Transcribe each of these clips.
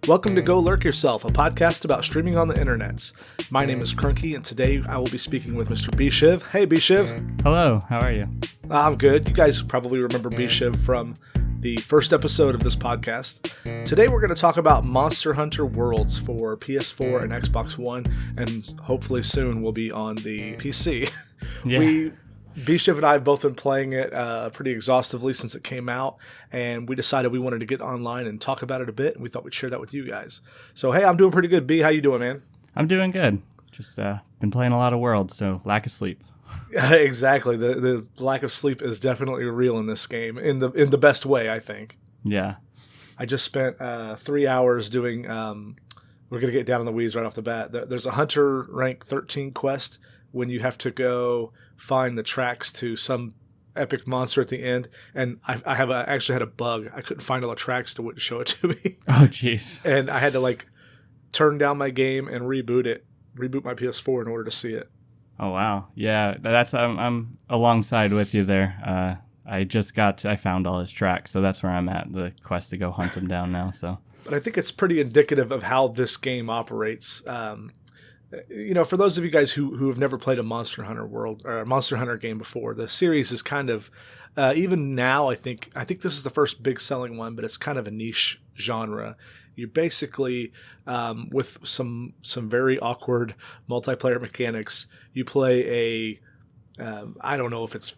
Welcome to Go Lurk Yourself, a podcast about streaming on the internets. My name is Krunnky, and today I will be speaking with Mr. Bshiv. Hey, Bshiv. Hello, how are you? I'm good. You guys probably remember Bshiv from the first episode of this podcast. Today we're going to talk about Monster Hunter Worlds for PS4 and Xbox One, and hopefully soon will be on the PC. Yeah. Bshiv and I have both been playing it pretty exhaustively since it came out, and we decided we wanted to get online and talk about it a bit, and we thought we'd share that with you guys. So, hey, I'm doing pretty good. B, how you doing, man? I'm doing good. Just been playing a lot of Worlds, so lack of sleep. Exactly. The lack of sleep is definitely real in this game, in the best way, I think. Yeah. I just spent 3 hours doing, we're going to get down in the weeds right off the bat. There's a Hunter rank 13 quest when you have to go find the tracks to some epic monster at the end, and I actually had a bug. I couldn't find all the tracks to show it to me. Oh, jeez. And I had to turn down my game and reboot my PS4 in order to see it. Oh, wow. Yeah, that's I'm alongside with you there. I found all his tracks, so that's where I'm at, the quest to go hunt him down now. So, but I think it's pretty indicative of how this game operates. For those of you guys who have never played a Monster Hunter World or a Monster Hunter game before, the series is kind of even now. I think this is the first big selling one, but it's kind of a niche genre. You're basically with some very awkward multiplayer mechanics. You play I don't know if it's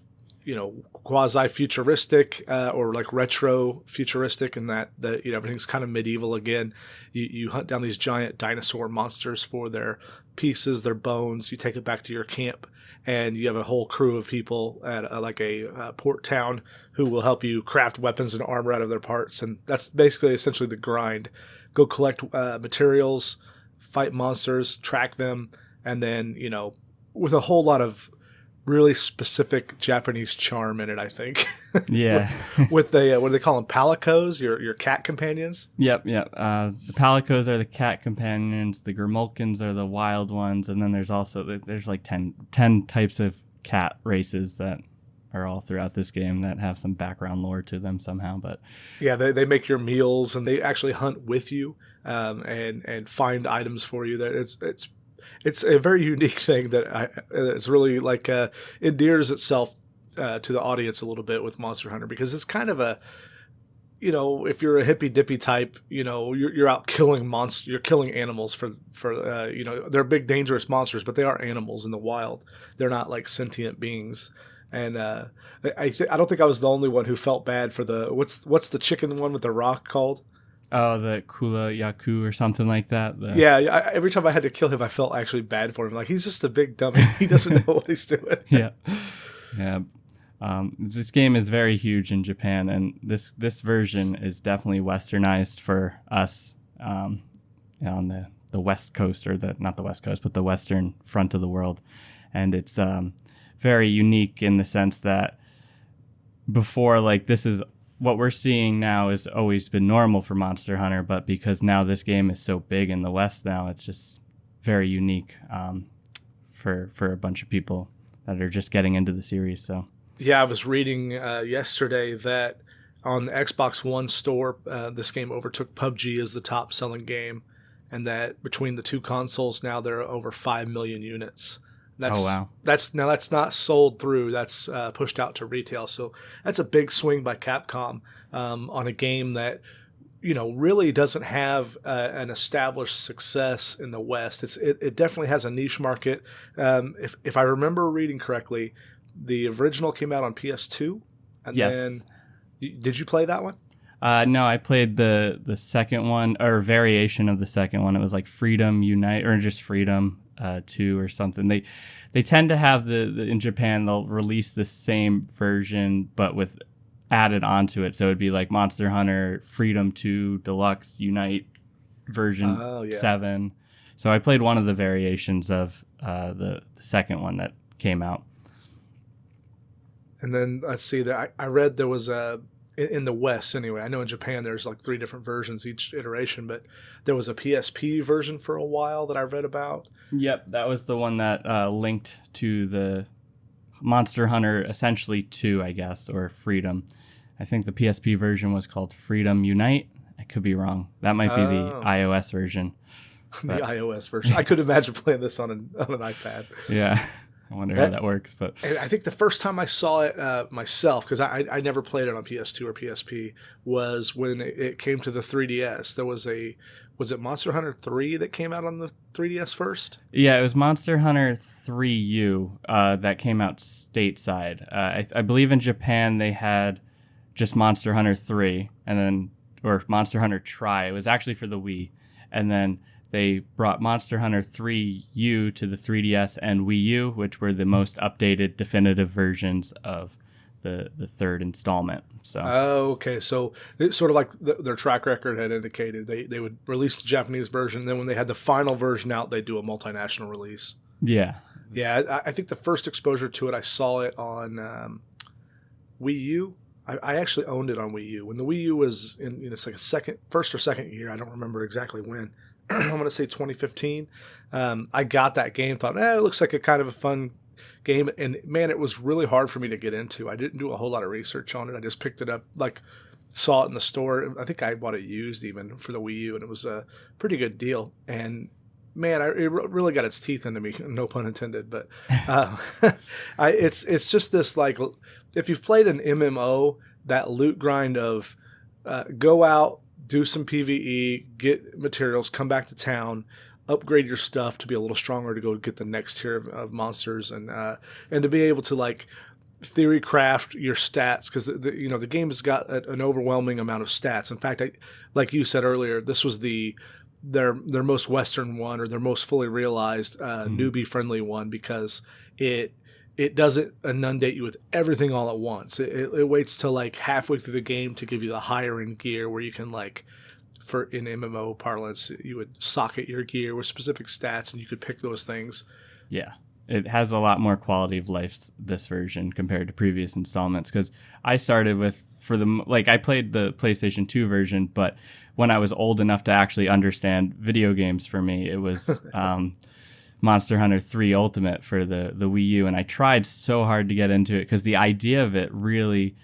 quasi futuristic or like retro futuristic, in that everything's kind of medieval again. You hunt down these giant dinosaur monsters for their pieces, their bones. You take it back to your camp, and you have a whole crew of people at a port town who will help you craft weapons and armor out of their parts. And that's basically essentially the grind. Go collect materials, fight monsters, track them, and then with a whole lot of really specific Japanese charm in it, I think. Yeah. With the what do they call them? Palicos, your cat companions. Yep. The Palicos are the cat companions. The Grimulkins are the wild ones, and then there's like 10 types of cat races that are all throughout this game that have some background lore to them somehow. But yeah, they make your meals, and they actually hunt with you and find items for you. That it's a very unique thing that it's really endears itself to the audience a little bit with Monster Hunter, because it's kind of a, if you're a hippy dippy type, you're out killing monsters, you're killing animals for they're big dangerous monsters, but they are animals in the wild. They're not like sentient beings. And I don't think I was the only one who felt bad for the what's the chicken one with the rock called? Oh, the Kula Yaku or something like that. Yeah, every time I had to kill him, I felt actually bad for him. Like, he's just a big dummy. He doesn't know what he's doing. Yeah. This game is very huge in Japan, and this version is definitely westernized for us on the west coast, or not the west coast, but the western front of the world. And it's very unique in the sense that before, this is what we're seeing now has always been normal for Monster Hunter, but because now this game is so big in the West now, it's just very unique for a bunch of people that are just getting into the series. So yeah, I was reading yesterday that on the Xbox One store, this game overtook PUBG as the top selling game, and that between the two consoles now there are over 5 million units. Oh, wow. That's not sold through. That's pushed out to retail. So that's a big swing by Capcom on a game that really doesn't have an established success in the West. It definitely has a niche market. If I remember reading correctly, the original came out on PS2, and yes. Then did you play that one? No, I played the second one, or variation of the second one. It was like Freedom Unite, or just Freedom 2 or something. They tend to have in Japan, they'll release the same version but with added onto it, so it'd be like Monster Hunter Freedom 2 Deluxe Unite version 7. So I played one of the variations of the second one that came out. And then let's see, that I read there was in the West anyway. I know in Japan there's 3 different versions each iteration, but there was a PSP version for a while that I read about. Yep, that was the one that linked to the Monster Hunter essentially 2, I guess, or Freedom. I think the PSP version was called Freedom Unite. I could be wrong. That might be the Oh. iOS version. The iOS version. I could imagine playing this on an iPad. Yeah. I wonder how that works. But And I think the first time I saw it myself, because I never played it on PS2 or PSP, was when it came to the 3DS. There was was it Monster Hunter 3 that came out on the 3DS first? yeah, it was Monster Hunter 3U that came out stateside. I believe in Japan they had just Monster Hunter 3 or Monster Hunter Tri. It was actually for the Wii. And then they brought Monster Hunter 3U to the 3DS and Wii U, which were the most updated, definitive versions of the third installment. So, Oh, okay. So it's sort of like their track record had indicated. They would release the Japanese version, and then when they had the final version out, they'd do a multinational release. yeah. Yeah, I think the first exposure to it, I saw it on Wii U. I actually owned it on Wii U. When the Wii U was in, it's like first or second year, I don't remember exactly when. I'm going to say 2015. I got that game, thought, it looks like a kind of a fun game. And man, it was really hard for me to get into. I didn't do a whole lot of research on it. I just picked it up, saw it in the store. I think I bought it used even for the Wii U, and it was a pretty good deal. And man, it really got its teeth into me, no pun intended. But it's just this, if you've played an MMO, that loot grind of go out, do some PvE, get materials, come back to town, upgrade your stuff to be a little stronger to go get the next tier of monsters, and to be able to theory craft your stats, because the game has got an overwhelming amount of stats. In fact, like you said earlier, this was their most Western one, or their most fully realized newbie friendly one, because it doesn't inundate you with everything all at once. It waits till halfway through the game to give you the higher end gear, where you can for in MMO parlance, you would socket your gear with specific stats, and you could pick those things. Yeah. It has a lot more quality of life, this version, compared to previous installments, because I started I played the PlayStation 2 version, but when I was old enough to actually understand video games, for me, it was Monster Hunter 3 Ultimate for the Wii U, and I tried so hard to get into it because the idea of it really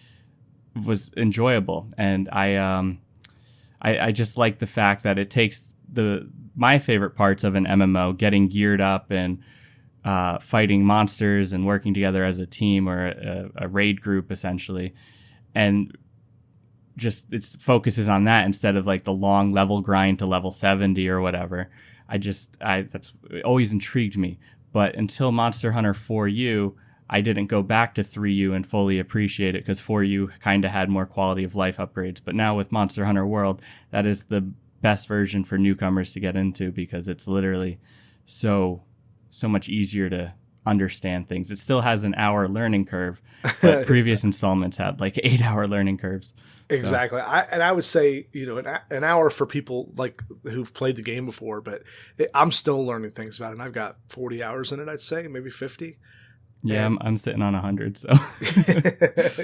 was enjoyable, and I just like the fact that it takes my favorite parts of an MMO, getting geared up and fighting monsters and working together as a team or a raid group, essentially, and just it focuses on that instead of the long level grind to level 70 or whatever. That's always intrigued me. But until Monster Hunter 4U, I didn't go back to 3U and fully appreciate it, because 4U kind of had more quality of life upgrades. But now with Monster Hunter World, that is the best version for newcomers to get into, because it's literally so much easier to understand things. It still has an hour learning curve, but previous installments had 8-hour learning curves. Exactly. I would say, an hour for people who've played the game before, but I'm still learning things about it. And I've got 40 hours in it, I'd say, maybe 50. Yeah, I'm sitting on 100. So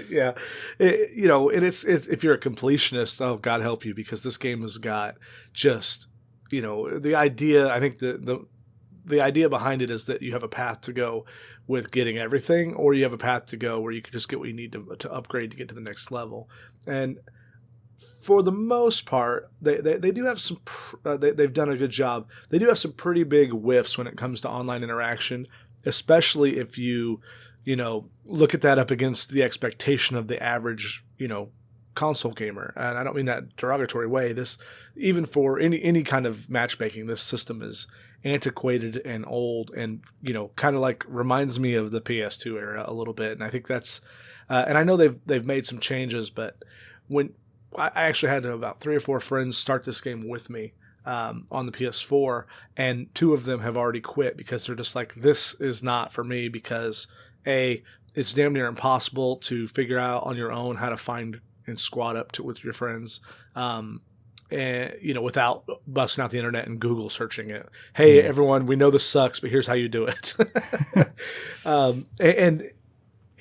yeah, and it's if you're a completionist, oh God help you, because this game has got just the idea. I think the idea behind it is that you have a path to go with getting everything, or you have a path to go where you can just get what you need to upgrade to get to the next level. And for the most part, they do have some. They've done a good job. They do have some pretty big whiffs when it comes to online interaction, especially if you look at that up against the expectation of the average console gamer. And I don't mean that derogatory way. This, even for any kind of matchmaking, this system is antiquated and old, and kind of reminds me of the PS2 era a little bit. And I think that's and I know they've made some changes, but when I actually had about 3 or 4 friends start this game with me on the PS4, and 2 of them have already quit because they're just this is not for me, because it's damn near impossible to figure out on your own how to find and squad up with your friends, and without busting out the internet and Google searching it. Hey, everyone, we know this sucks, but here's how you do it.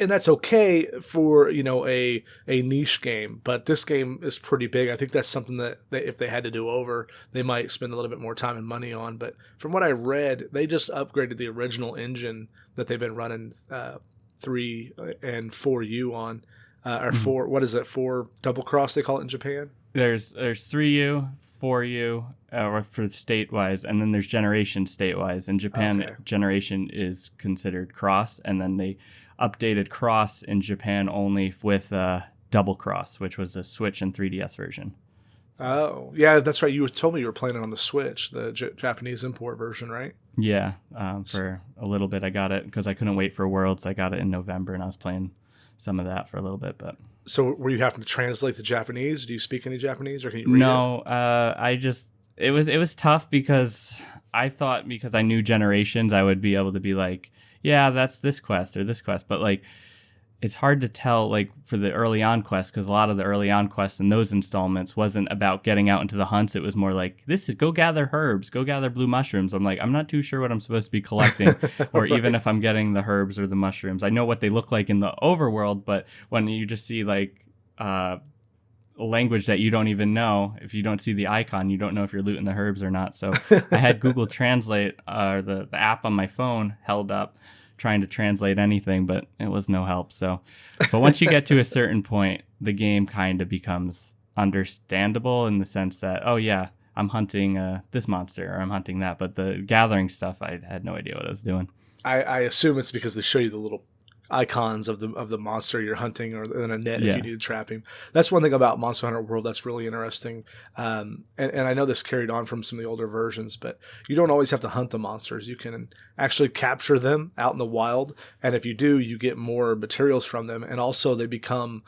And that's okay for a niche game, but this game is pretty big. I think that's something that if they had to do over, they might spend a little bit more time and money on. But from what I read, they just upgraded the original engine that they've been running 3 and 4U on. or 4, what is it, 4 double cross they call it in Japan? There's 3U, 4U, or for state-wise, and then there's generation state-wise. In Japan, generation is considered cross, and then they updated cross in Japan only with double cross, which was the Switch and 3DS version. Oh, yeah, that's right. You told me you were playing it on the Switch, the Japanese import version, right? Yeah, for a little bit I got it because I couldn't wait for Worlds. I got it in November, and I was playing some of that for a little bit. But so were you having to translate the Japanese? Do you speak any Japanese, or can you read it? No, it was tough because I thought because I knew generations, I would be able to be like, yeah, that's this quest or this quest, but like. It's hard to tell, like, for the early on quests, because a lot of the early on quests in those installments wasn't about getting out into the hunts. It was more like, go gather herbs, go gather blue mushrooms. I'm like, I'm not too sure what I'm supposed to be collecting, or even if I'm getting the herbs or the mushrooms. I know what they look like in the overworld, but when you just see, like, a language that you don't even know, if you don't see the icon, you don't know if you're looting the herbs or not. So I had Google Translate, the app on my phone, held up, trying to translate anything, but it was no help. So, but once you get to a certain point, the game kind of becomes understandable in the sense that, oh yeah, I'm hunting this monster or I'm hunting that, but the gathering stuff, I had no idea what I was doing. I assume it's because they show you the little icons of the monster you're hunting, or in a net if you need to trap him. That's one thing about Monster Hunter World that's really interesting. And I know this carried on from some of the older versions, but you don't always have to hunt the monsters. You can actually capture them out in the wild. And if you do, you get more materials from them. And also they become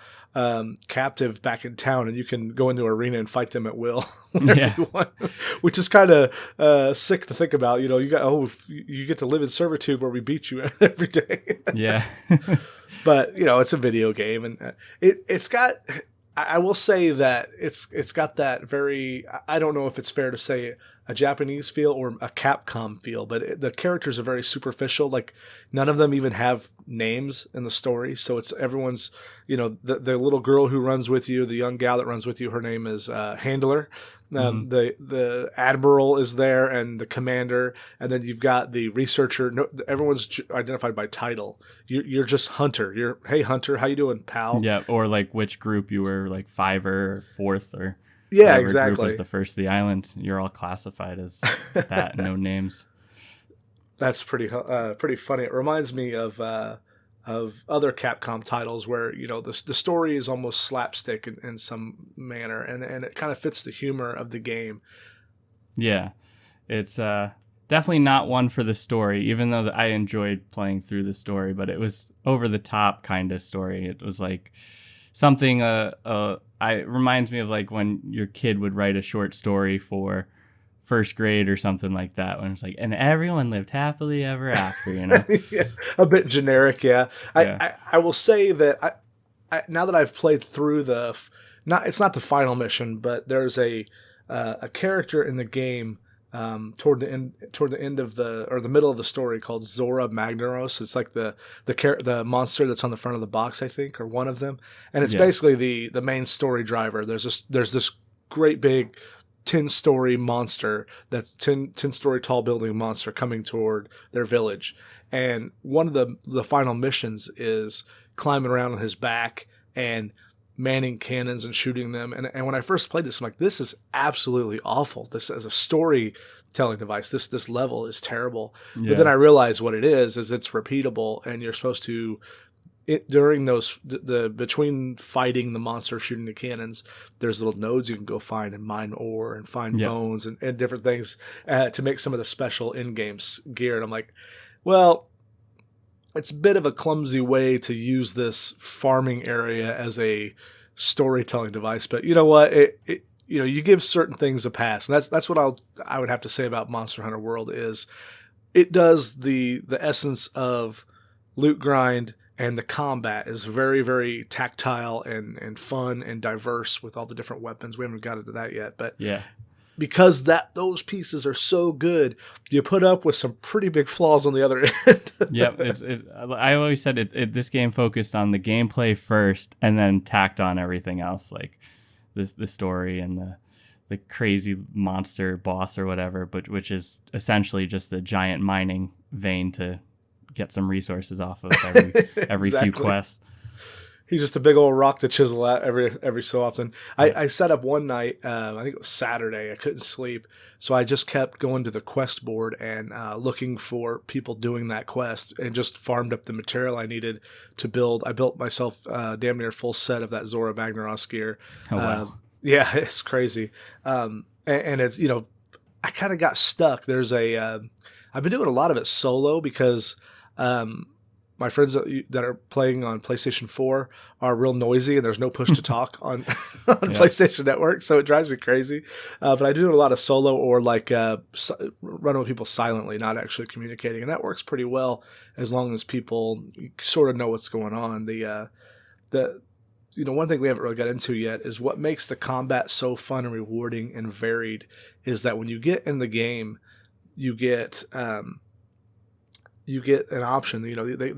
captive back in town, and you can go into an arena and fight them at will whenever you want, which is kind of sick to think about. You know, you get to live in servitude where we beat you every day. Yeah. But you know, it's a video game, and it's got. I will say that it's got that very. I don't know if it's fair to say a Japanese feel or a Capcom feel, but the characters are very superficial. Like none of them even have names in the story, so it's everyone's. You know, the little girl who runs with you, the young gal that runs with you, her name is Handler. The admiral is there, and the commander, and then you've got the researcher. No, everyone's identified by title. You're just Hunter. Hey Hunter, how you doing, pal? Yeah, or like which group you were, like 5 or 4th or exactly. Group was the first of the island. You're all classified as that, no names. That's pretty funny. It reminds me of other Capcom titles where, you know, the story is almost slapstick in some manner, and it kind of fits the humor of the game. Yeah, it's definitely not one for the story, even though I enjoyed playing through the story, but it was over the top kind of story. It was like something it reminds me of like when your kid would write a short story for first grade or something like that, when it's like, and everyone lived happily ever after, you know. Yeah, a bit generic. Yeah. I will say that I now that I've played through it's not the final mission, but there's a character in the game toward the end of the middle of the story called Zora Magnaros. It's like the monster that's on the front of the box, I think, or one of them, and it's basically the main story driver. There's this great big 10-story monster, that's 10-story tall building monster coming toward their village, and one of the final missions is climbing around on his back and manning cannons and shooting them. And when I first played this, I'm like, this is absolutely awful. This as a storytelling device, this level is terrible. Yeah. But then I realized what it is it's repeatable, and you're supposed to during between fighting the monster, shooting the cannons, there's little nodes you can go find and mine ore and find bones and different things to make some of the special in-game gear. And I'm like, well, it's a bit of a clumsy way to use this farming area as a storytelling device, but you know what? You give certain things a pass, and that's what I would have to say about Monster Hunter World is it does the essence of loot grind. And the combat is very, very tactile and fun and diverse with all the different weapons. We haven't got into that yet, but because those pieces are so good, you put up with some pretty big flaws on the other end. I always said this game focused on the gameplay first, and then tacked on everything else, like the story and the crazy monster boss or whatever, but which is essentially just a giant mining vein to get some resources off of every few quests. He's just a big old rock to chisel at every so often. I set up one night, I think it was Saturday. I couldn't sleep, so I just kept going to the quest board and looking for people doing that quest, and just farmed up the material I needed to build. I built myself damn near full set of that Zora Magnaros gear. Oh wow. Yeah, it's crazy. And it's, I kind of got stuck. There's I've been doing a lot of it solo because my friends that are playing on PlayStation 4 are real noisy, and there's no push to talk on PlayStation Network, so it drives me crazy. But I do a lot of solo or like running with people silently, not actually communicating, and that works pretty well as long as people sort of know what's going on. One thing we haven't really got into yet is what makes the combat so fun and rewarding and varied is that when you get in the game, you get an option. They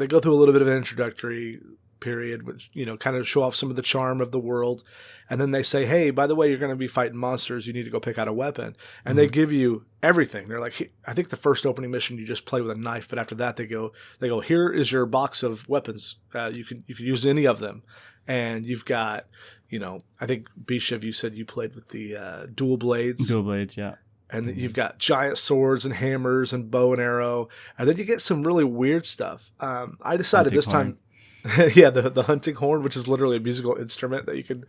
go through a little bit of an introductory period, which, kind of show off some of the charm of the world. And then they say, hey, by the way, you're going to be fighting monsters. You need to go pick out a weapon. And they give you everything. They're like, I think the first opening mission, you just play with a knife. But after that, they go, here is your box of weapons. You can use any of them. And you've got, I think Bshiv, you said you played with the dual blades. Dual blades, yeah. And you've got giant swords and hammers and bow and arrow. And then you get some really weird stuff. I decided this time, the hunting horn, which is literally a musical instrument that you can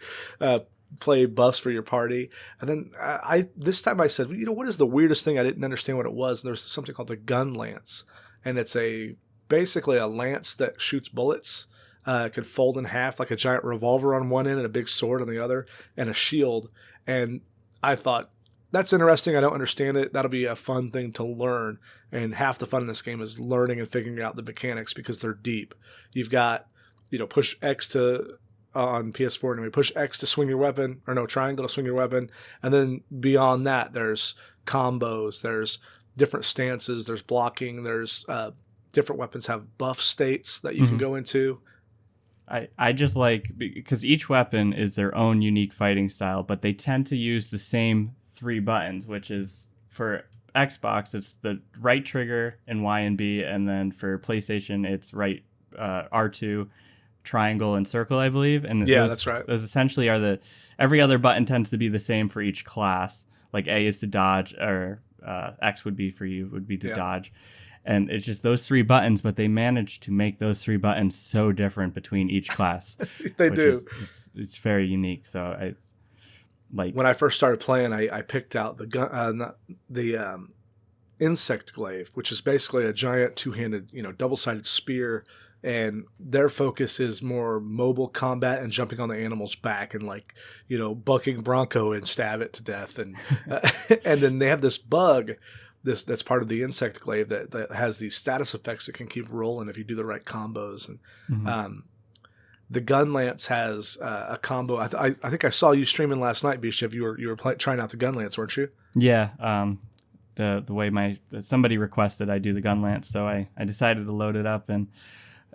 play buffs for your party. And then this time I said, what is the weirdest thing? I didn't understand what it was. And there's something called the gun lance. And it's basically a lance that shoots bullets. It could fold in half like a giant revolver on one end and a big sword on the other, and a shield. And I thought, that's interesting. I don't understand it. That'll be a fun thing to learn. And half the fun in this game is learning and figuring out the mechanics because they're deep. You've got, push X on PS4 anyway, push X to swing your weapon, or no, triangle to swing your weapon. And then beyond that, there's combos, there's different stances, there's blocking, there's different weapons have buff states that you can go into. I just like, because each weapon is their own unique fighting style, but they tend to use the same 3 buttons, which is for Xbox, it's the right trigger and Y and B, and then for PlayStation, it's right R2, triangle, and circle, I believe. And that's right. Those essentially are every other button tends to be the same for each class. Like A is to dodge, or X would be to dodge. And it's just those 3 buttons, but they managed to make those 3 buttons so different between each class. They do. It's very unique. So when I first started playing, I picked out the insect glaive, which is basically a giant 2-handed, double-sided spear, and their focus is more mobile combat and jumping on the animal's back and bucking bronco and stab it to death, and and then they have this bug. That's part of the insect glaive that has these status effects that can keep rolling if you do the right combos. And the gun lance has a combo. I think I saw you streaming last night, Bshiv. You were trying out the gun lance, weren't you? Yeah. The way somebody requested I do the gun lance, so I decided to load it up. And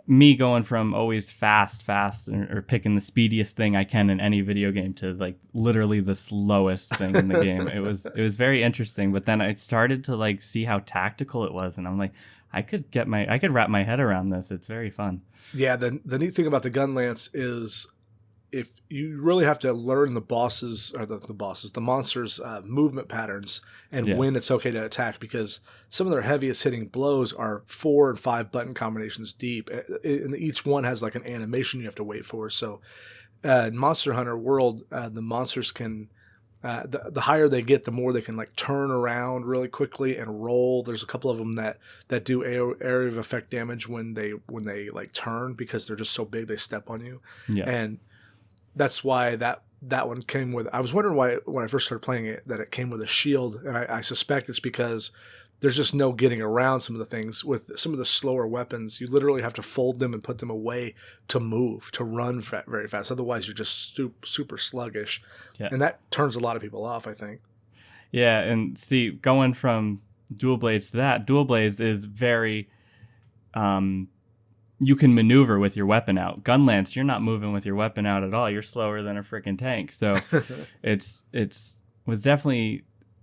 me going from always fast or picking the speediest thing I can in any video game to literally the slowest thing in the game. It was very interesting, but then I started to see how tactical it was, and I'm like, I could wrap my head around this. It's very fun. Yeah, the neat thing about the gun lance is if you really have to learn the monsters' movement patterns and when it's okay to attack, because some of their heaviest hitting blows are 4 and 5 button combinations deep, and each one has an animation you have to wait for. So in Monster Hunter World, the monsters can the higher they get, the more they can turn around really quickly and roll. There's a couple of them that do area of effect damage when they turn, because they're just so big they step on you. Yeah. And that's why that one came with. I was wondering why when I first started playing it that it came with a shield, and I suspect it's because there's just no getting around some of the things. With some of the slower weapons, you literally have to fold them and put them away to move, to run very fast. Otherwise, you're just super sluggish, and that turns a lot of people off, I think. Yeah, and see, going from dual blades to that, dual blades is very. You can maneuver with your weapon out. Gun lance, you're not moving with your weapon out at all. You're slower than a freaking tank. So it was definitely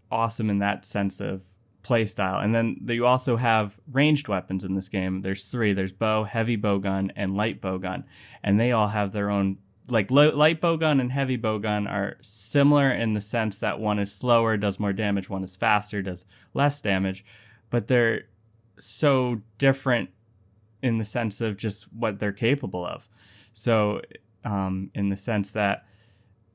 awesome in that sense of play style. And then you also have ranged weapons in this game. There's 3. There's bow, heavy bowgun, and light bowgun. And they all have their own, like light bowgun and heavy bowgun are similar in the sense that one is slower, does more damage, one is faster, does less damage. But they're so different in the sense of just what they're capable of. So in the sense that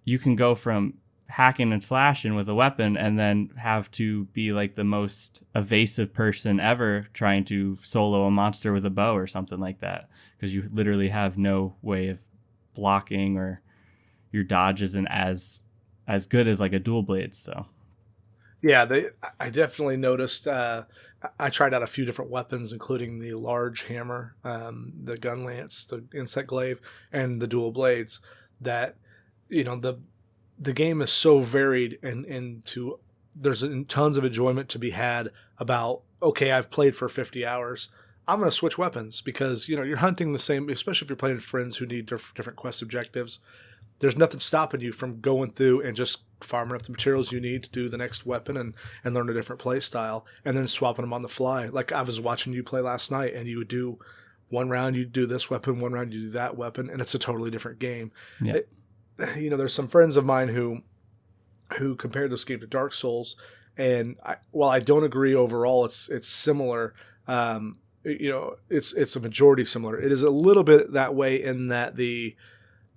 you can go from hacking and slashing with a weapon and then have to be like the most evasive person ever trying to solo a monster with a bow or something like that, because you literally have no way of blocking, or your dodge isn't as good as like a dual blade. So yeah, I definitely noticed. I tried out a few different weapons, including the large hammer, the gun lance, the insect glaive, and the dual blades. That, you know, the game is so varied, and there's tons of enjoyment to be had about, okay, I've played for 50 hours. I'm going to switch weapons because, you know, you're hunting the same, especially if you're playing with friends who need different quest objectives. There's nothing stopping you from going through and just farming up the materials you need to do the next weapon and learn a different play style, and then swapping them on the fly. Like I was watching you play last night, and you would do one round, you do this weapon, one round, you do that weapon, and it's a totally different game. yeah. You know, there's some friends of mine who compared this game to Dark Souls, and while I don't agree overall, it's similar. You know, it's a majority similar. It is a little bit that way in that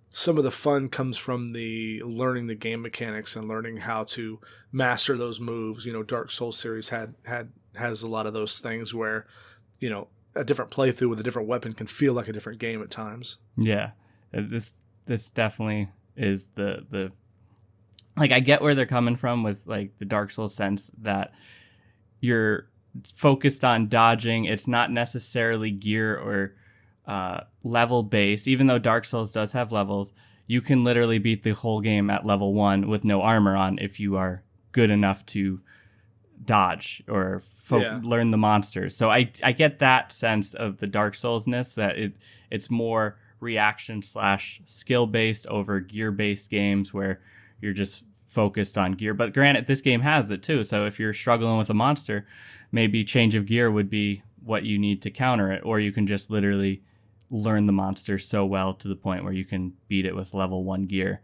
some of the fun comes from the learning the game mechanics and learning how to master those moves. You know, Dark Souls series has a lot of those things where, you know, a different playthrough with a different weapon can feel like a different game at times. Yeah, this definitely is the like, I get where they're coming from with like the Dark Souls sense that you're focused on dodging. It's not necessarily gear or level based. Even though Dark Souls does have levels, you can literally beat the whole game at level 1 with no armor on if you are good enough to dodge or learn the monsters. So I get that sense of the Dark Souls-ness, that it's more reaction / skill based over gear based games where you're just focused on gear. But granted, this game has it too. So if you're struggling with a monster, maybe change of gear would be what you need to counter it, or you can just literally learn the monster so well to the point where you can beat it with level 1 gear.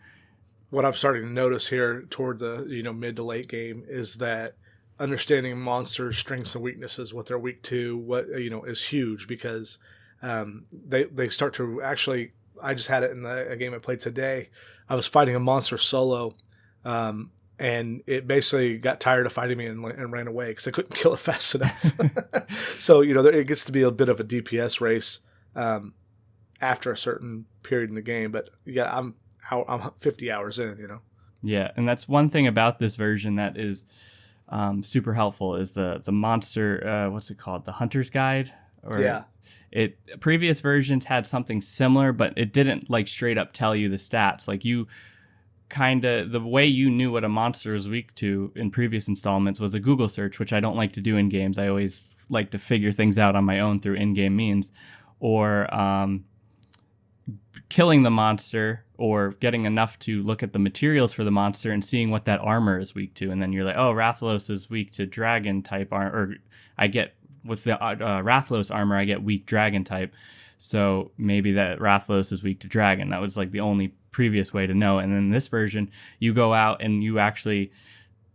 What I'm starting to notice here toward the, you know, mid to late game is that understanding monsters' strengths and weaknesses, what they're weak to, what, you know, is huge, because they start to actually. I just had it in a game I played today. I was fighting a monster solo, and it basically got tired of fighting me and ran away because I couldn't kill it fast enough. So, you know, it gets to be a bit of a DPS race after a certain period in the game. But yeah, I'm 50 hours in, you know. Yeah, and that's one thing about this version that is super helpful is the monster. What's it called? The Hunter's Guide. Or yeah. Previous versions had something similar, but it didn't like straight up tell you the stats. Like you the way you knew what a monster was weak to in previous installments was a Google search, which I don't like to do in games. I always like to figure things out on my own through in-game means, or killing the monster, or getting enough to look at the materials for the monster and seeing what that armor is weak to. And then you're like, oh, Rathalos is weak to dragon type armor, or I get with the Rathalos armor, I get weak dragon type. So maybe that Rathalos is weak to dragon. That was like the only previous way to know. And then in this version, you go out and you actually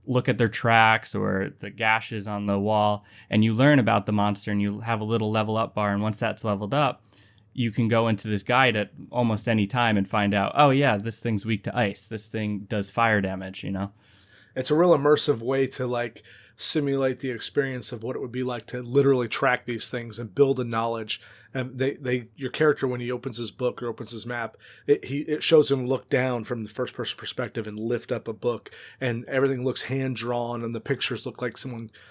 look at their tracks or the gashes on the wall, and you learn about the monster, and you have a little level up bar. And once that's leveled up, you can go into this guide at almost any time and find out, oh yeah, this thing's weak to ice. This thing does fire damage, you know? It's a real immersive way to like simulate the experience of what it would be like to literally track these things and build a knowledge. And your character, when he opens his book or opens his map, it shows him look down from the first person perspective and lift up a book, and everything looks hand drawn, and the pictures look like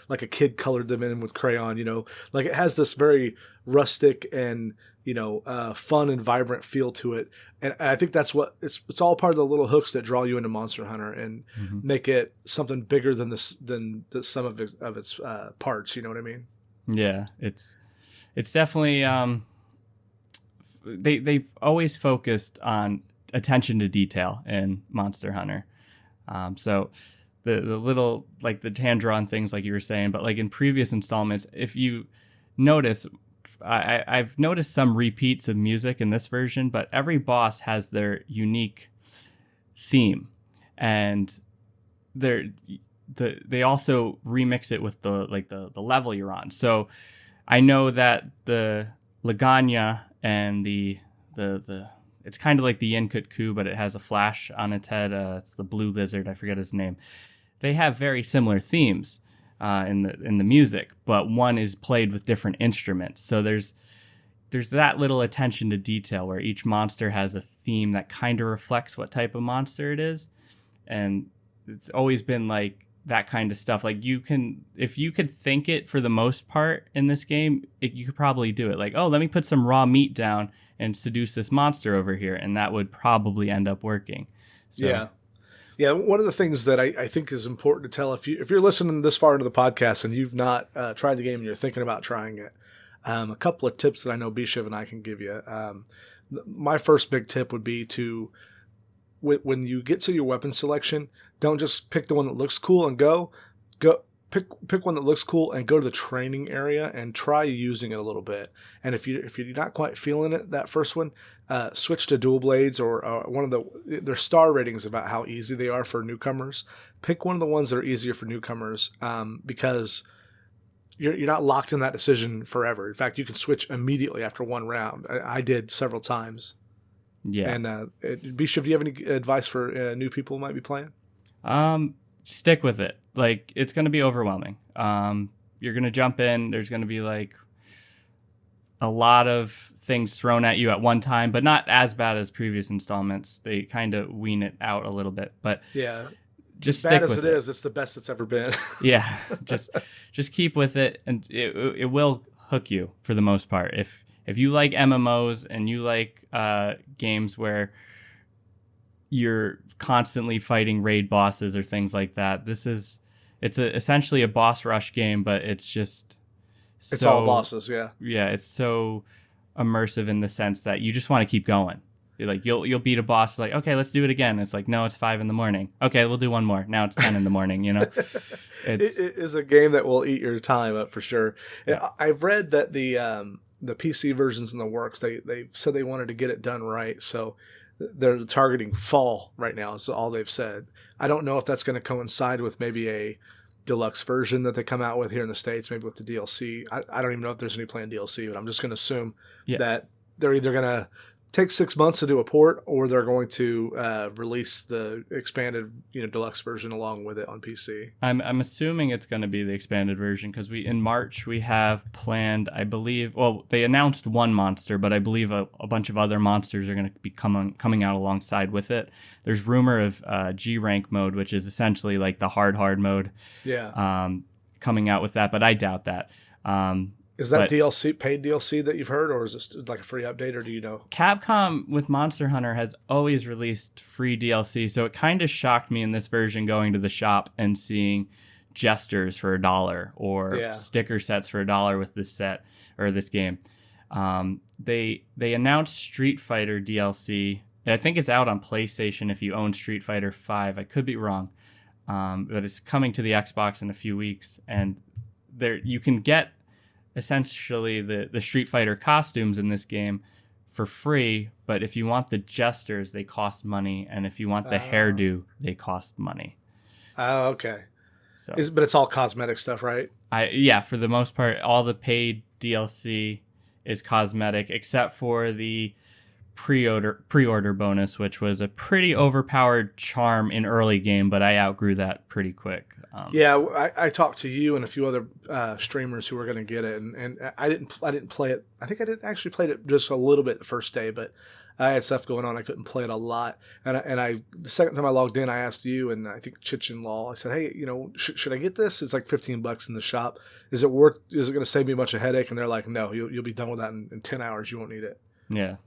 like a kid colored them in with crayon, you know, like it has this very rustic and, you know, fun and vibrant feel to it. And I think that's what it's all part of the little hooks that draw you into Monster Hunter and make it something bigger than the sum of its parts. You know what I mean? Yeah, it's definitely they've always focused on attention to detail in Monster Hunter. So the little, like the hand-drawn things like you were saying, but like in previous installments, if you notice, I've noticed some repeats of music in this version, but every boss has their unique theme, and they also remix it with the level you're on. So I know that the Laganya and the it's kind of like the Yinkut Ku, but it has a flash on its head. It's the blue lizard. I forget his name. They have very similar themes in the music, but one is played with different instruments. So there's that little attention to detail where each monster has a theme that kind of reflects what type of monster it is, and it's always been like that kind of stuff. Like if you could think it for the most part in this game, you could probably do it. Like, oh, let me put some raw meat down and seduce this monster over here, and that would probably end up working. So, yeah. One of the things that I think is important to tell, if you're listening this far into the podcast and you've not tried the game and you're thinking about trying it, a couple of tips that I know Bshiv and I can give you. My first big tip would be to, when you get to your weapon selection, don't just pick the one that looks cool and go pick one that looks cool and go to the training area and try using it a little bit. And if you're not quite feeling it, that first one, switch to dual blades or one of their star ratings about how easy they are for newcomers. Pick one of the ones that are easier for newcomers, because you're not locked in that decision forever. In fact, you can switch immediately after one round. I did several times. Yeah. And Bshiv, do you have any advice for new people who might be playing? Stick with it. Like, it's going to be overwhelming. You're going to jump in. There's going to be like a lot of things thrown at you at one time, but not as bad as previous installments. They kind of wean it out a little bit, but yeah, just as bad stick as with it is, it's the best it's ever been. Yeah, just keep with it, and it will hook you for the most part. If you like MMOs and you like games where you're constantly fighting raid bosses or things like that, it's essentially a boss rush game, but it's all bosses. Yeah, it's so immersive in the sense that you just want to keep going. You'll beat a boss, like, okay, let's do it again. It's like, no, it's 5 a.m. Okay, we'll do one more. Now it's 10 a.m. It is a game that will eat your time up for sure. Yeah. I've read that the PC versions in the works, they said they wanted to get it done right, so they're targeting fall right now is all they've said. I don't know if that's going to coincide with maybe a deluxe version that they come out with here in the States, maybe with the DLC. I don't even know if there's any planned DLC, but I'm just going to assume that they're either going to take 6 months to do a port, or they're going to release the expanded, deluxe version along with it on PC. I'm assuming it's going to be the expanded version, because in March we have planned, I believe, well, they announced one monster, but I believe a bunch of other monsters are going to be coming out alongside with it. There's rumor of G rank mode, which is essentially like the hard mode. Yeah. Coming out with that, but I doubt that. Is that DLC, paid DLC that you've heard, or is this like a free update, or do you know? Capcom with Monster Hunter has always released free DLC, so it kind of shocked me in this version going to the shop and seeing gestures for $1 or sticker sets for $1 with this set or this game. They announced Street Fighter DLC. I think it's out on PlayStation if you own Street Fighter 5. I could be wrong, but it's coming to the Xbox in a few weeks, and there you can get essentially the Street Fighter costumes in this game for free, but if you want the gestures, they cost money, and if you want the hairdo, they cost money. Oh, okay. So, but it's all cosmetic stuff, right? For the most part, all the paid DLC is cosmetic, except for the pre-order bonus, which was a pretty overpowered charm in early game, but I outgrew that pretty quick. I talked to you and a few other streamers who were going to get it, and I didn't play it. I think I didn't actually play it just a little bit the first day, but I had stuff going on. I couldn't play it a lot, and the second time I logged in, I asked you and I think Chichin Law. I said, hey, should I get this? It's like $15 in the shop. Is it worth? Is it going to save me a bunch of headache? And they're like, no, you'll be done with that in 10 hours. You won't need it. Yeah.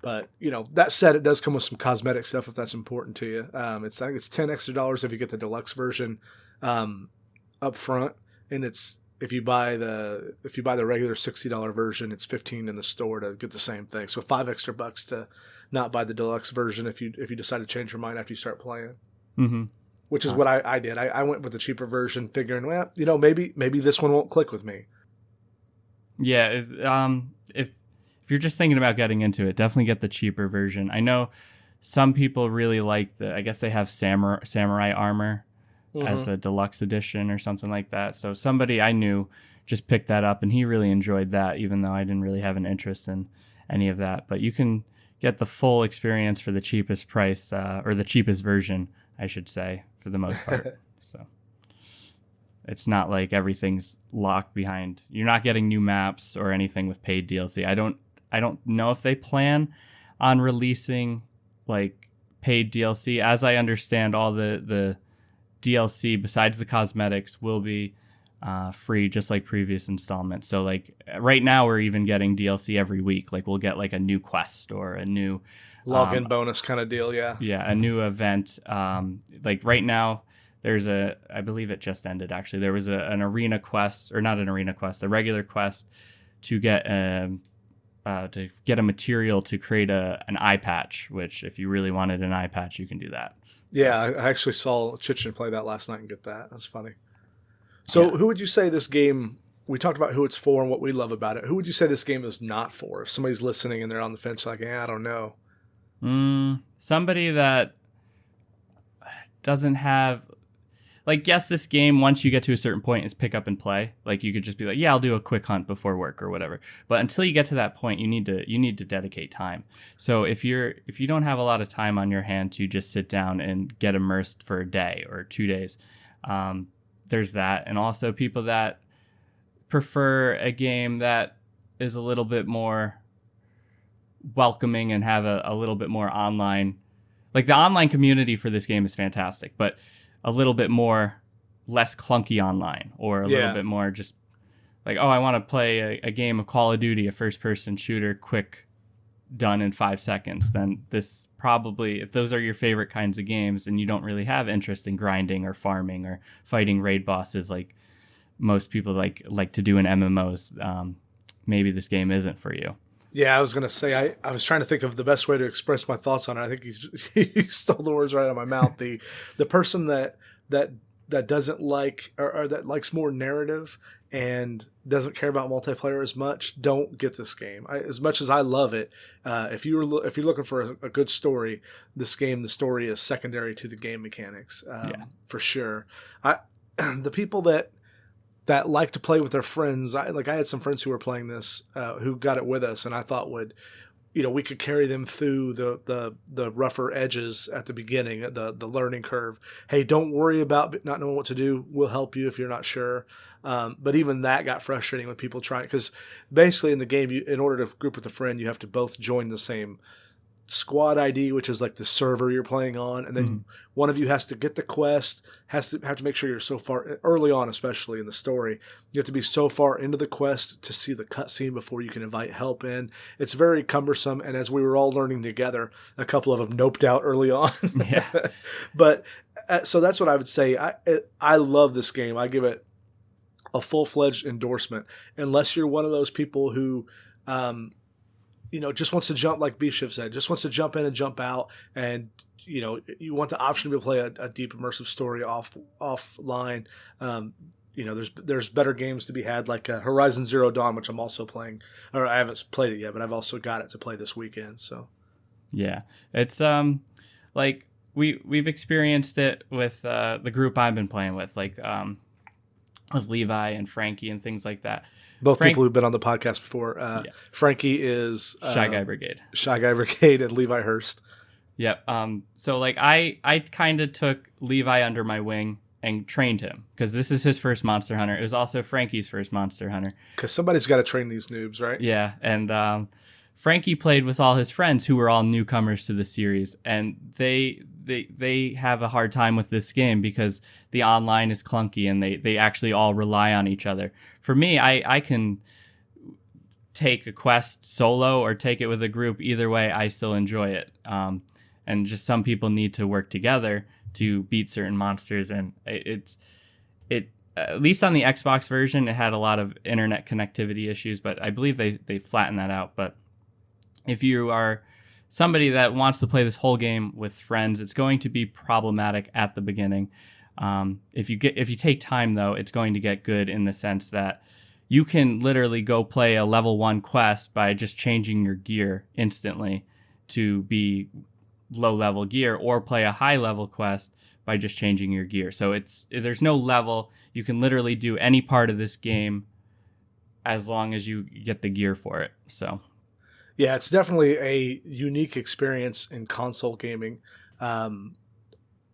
But that said, it does come with some cosmetic stuff if that's important to you. I think it's $10 extra if you get the deluxe version up front, and if you buy the regular $60 version, it's $15 in the store to get the same thing. So $5 extra to not buy the deluxe version if you decide to change your mind after you start playing. Mm-hmm. which is what I did. I went with the cheaper version, figuring, well, maybe this one won't click with me. Yeah, if you're just thinking about getting into it, definitely get the cheaper version. I know some people really like I guess they have samurai armor as the deluxe edition or something like that. So somebody I knew just picked that up, and he really enjoyed that, even though I didn't really have an interest in any of that. But you can get the full experience for the cheapest price, or the cheapest version, I should say, for the most part. So it's not like everything's locked behind. You're not getting new maps or anything with paid DLC. I don't know if they plan on releasing like paid DLC. As I understand, all the DLC besides the cosmetics will be free, just like previous installments. So like right now we're even getting DLC every week. Like we'll get like a new quest or a new login bonus kind of deal. Yeah, a new event. Like right now there's I believe it just ended actually. There was an arena quest, or not an arena quest, a regular quest to get a material to create an eye patch, which if you really wanted an eye patch, you can do that. Yeah, I actually saw Chichin play that last night and get that. That's funny. So who would you say this game, we talked about who it's for and what we love about it. Who would you say this game is not for? If somebody's listening and they're on the fence like, I don't know. Somebody that doesn't have, like, yes, this game, once you get to a certain point, is pick up and play. Like, you could just be like, yeah, I'll do a quick hunt before work or whatever. But until you get to that point, you need to dedicate time. So if you don't have a lot of time on your hand to just sit down and get immersed for a day or 2 days, there's that. And also people that prefer a game that is a little bit more welcoming and have a little bit more online. Like, the online community for this game is fantastic, but a little bit more less clunky online, or a little bit more just like, I want to play a game of Call of Duty, a first-person shooter, quick, done in 5 seconds. Then this probably, if those are your favorite kinds of games and you don't really have interest in grinding or farming or fighting raid bosses like most people like to do in MMOs, maybe this game isn't for you. Yeah, I was going to say, I was trying to think of the best way to express my thoughts on it. I think you stole the words right out of my mouth. The person that doesn't like, or that likes more narrative and doesn't care about multiplayer as much, don't get this game. As much as I love it, if you're looking for a good story, the story is secondary to the game mechanics, for sure. The people that like to play with their friends. I had some friends who were playing this, who got it with us, and I thought we could carry them through the rougher edges at the beginning, the learning curve. Hey, don't worry about not knowing what to do. We'll help you if you're not sure. But even that got frustrating when people try, because basically in the game, in order to group with a friend, you have to both join the same squad ID, which is like the server you're playing on, and then one of you has to get the quest, have to make sure you're so far early on, especially in the story, you have to be so far into the quest to see the cutscene before you can invite help in. It's very cumbersome, and as we were all learning together, a couple of them noped out early on. But so that's what I would say. I love this game. I give it a full-fledged endorsement, unless you're one of those people who just wants to jump, like Bshiv said, just wants to jump in and jump out, and you want the option to play a deep immersive story offline. There's better games to be had, like Horizon Zero Dawn, which I'm also playing, or I haven't played it yet, but I've also got it to play this weekend. So yeah, it's like we've experienced it with the group I've been playing with, like with Levi and Frankie and things like that. Both people who've been on the podcast before. Frankie is Shy Guy Brigade, and Levi Hurst. Yep. So like I kind of took Levi under my wing and trained him, because this is his first Monster Hunter. It was also Frankie's first Monster Hunter. Because somebody's got to train these noobs, right? Yeah, and Frankie played with all his friends who were all newcomers to the series, and they have a hard time with this game because the online is clunky and they actually all rely on each other. For me, I can take a quest solo or take it with a group. Either way, I still enjoy it. And just some people need to work together to beat certain monsters, and it at least on the Xbox version, it had a lot of internet connectivity issues, but I believe they flattened that out. But if you are somebody that wants to play this whole game with friends, it's going to be problematic at the beginning. If you take time though, it's going to get good in the sense that you can literally go play a level 1 quest by just changing your gear instantly to be low level gear, or play a high level quest by just changing your gear. So there's no level. You can literally do any part of this game as long as you get the gear for it. So yeah, it's definitely a unique experience in console gaming.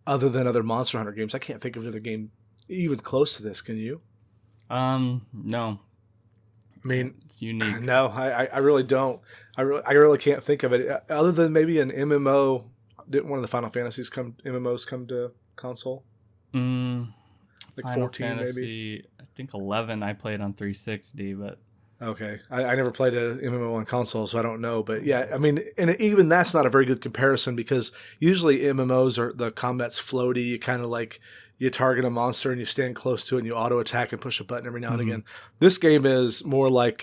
Other than other Monster Hunter games, I can't think of another game even close to this. Can you? No. I mean, it's unique. No, I really don't. I really can't think of it other than maybe an MMO. Didn't one of the Final Fantasies MMOs come to console? Like Final 14 Fantasy, maybe. I think 11 I played on 360, but okay, I never played a MMO on console, so I don't know. But yeah, I mean, and even that's not a very good comparison, because usually MMOs are the combat's floaty. You kind of like you target a monster and you stand close to it and you auto attack and push a button every now and again. This game is more like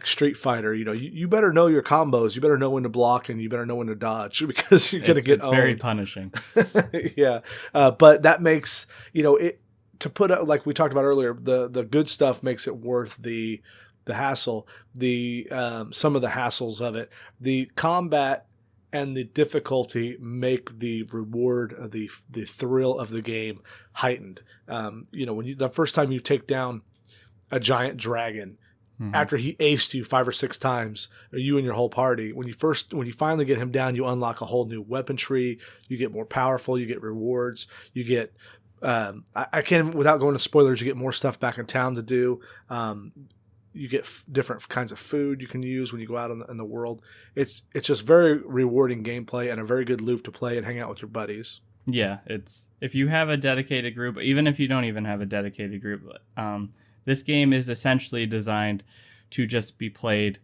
Street Fighter. You know, you better know your combos. You better know when to block and you better know when to dodge, because you're going to get owned. Very punishing. Yeah, but that makes it. To put out, like we talked about earlier, the good stuff makes it worth the hassle. Some of the hassles of it, the combat and the difficulty make the reward, the thrill of the game heightened. When the first time you take down a giant dragon, after he aced you 5 or 6 times, or you and your whole party, when you finally get him down, you unlock a whole new weapon tree. You get more powerful. You get rewards. You get I can't, without going to spoilers, you get more stuff back in town to do. You get different kinds of food you can use when you go out in the world. It's just very rewarding gameplay and a very good loop to play and hang out with your buddies. Yeah, if you have a dedicated group, even if you don't even have a dedicated group, this game is essentially designed to just be played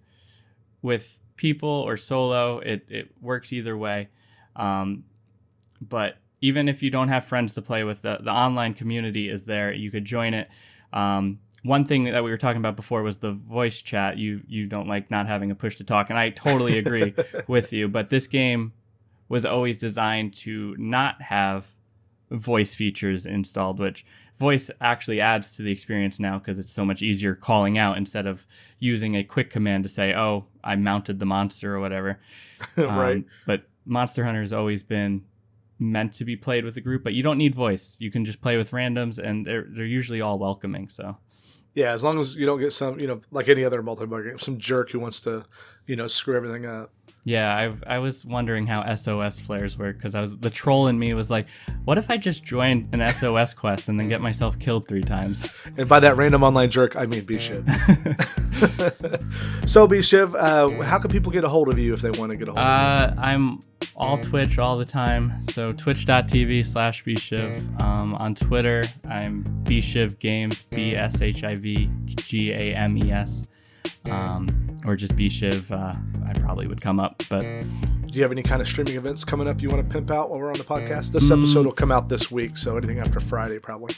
with people or solo. It works either way. But even if you don't have friends to play with, the online community is there. You could join it. One thing that we were talking about before was the voice chat. You don't like not having a push to talk, and I totally agree with you. But this game was always designed to not have voice features installed, which voice actually adds to the experience now, because it's so much easier calling out instead of using a quick command to say, oh, I mounted the monster or whatever. Right. But Monster Hunter has always been meant to be played with a group, but you don't need voice. You can just play with randoms, and they're usually all welcoming. So yeah, as long as you don't get some, like any other multiplayer game, some jerk who wants to, screw everything up. Yeah, I was wondering how SOS flares work, because the troll in me was like, what if I just join an SOS quest and then get myself killed 3 times? And by that random online jerk, I mean Bshiv. So Bshiv, how can people get a hold of you if they want to get a hold of you? I'm all Twitch all the time, so twitch.tv/Bshiv. On Twitter, I'm Bshiv Games, BSHIVGAMES. Or just Bshiv, I probably would come up. But do you have any kind of streaming events coming up you want to pimp out while we're on the podcast? This episode will come out this week, so anything after Friday probably.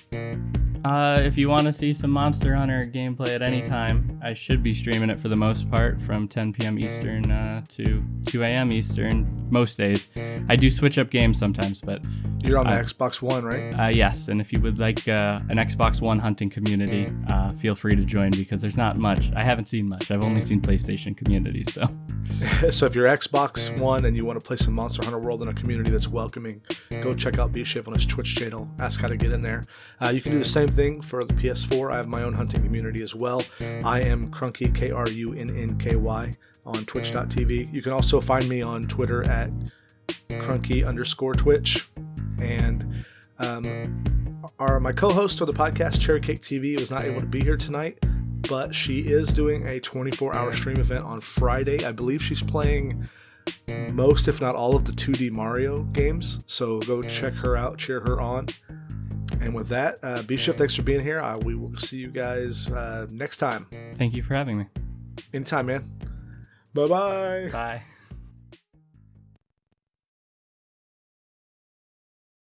If you want to see some Monster Hunter gameplay at any time, I should be streaming it for the most part from 10 p.m. Eastern to 2 a.m. Eastern most days. I do switch up games sometimes, but you're on the Xbox One, right? Yes, and if you would like an Xbox One hunting community, feel free to join, because there's not much. I haven't seen much. I've only seen PlayStation community, so. So if you're Xbox One and you want to play some Monster Hunter World in a community that's welcoming, go check out Bshiv on his Twitch channel. Ask how to get in there. You can do the same thing for the PS4. I have my own hunting community as well. I am Krunnky, KRUNNKY, on twitch.tv. You can also find me on Twitter at Krunnky_Twitch. And my co-host of the podcast, CherryCakeTV, was not able to be here tonight, but she is doing a 24-hour stream event on Friday. I believe she's playing most, if not all, of the 2D Mario games. So go check her out, cheer her on. And with that, Bshiv, thanks for being here. We will see you guys next time. Thank you for having me. Anytime, man. Bye-bye. Bye.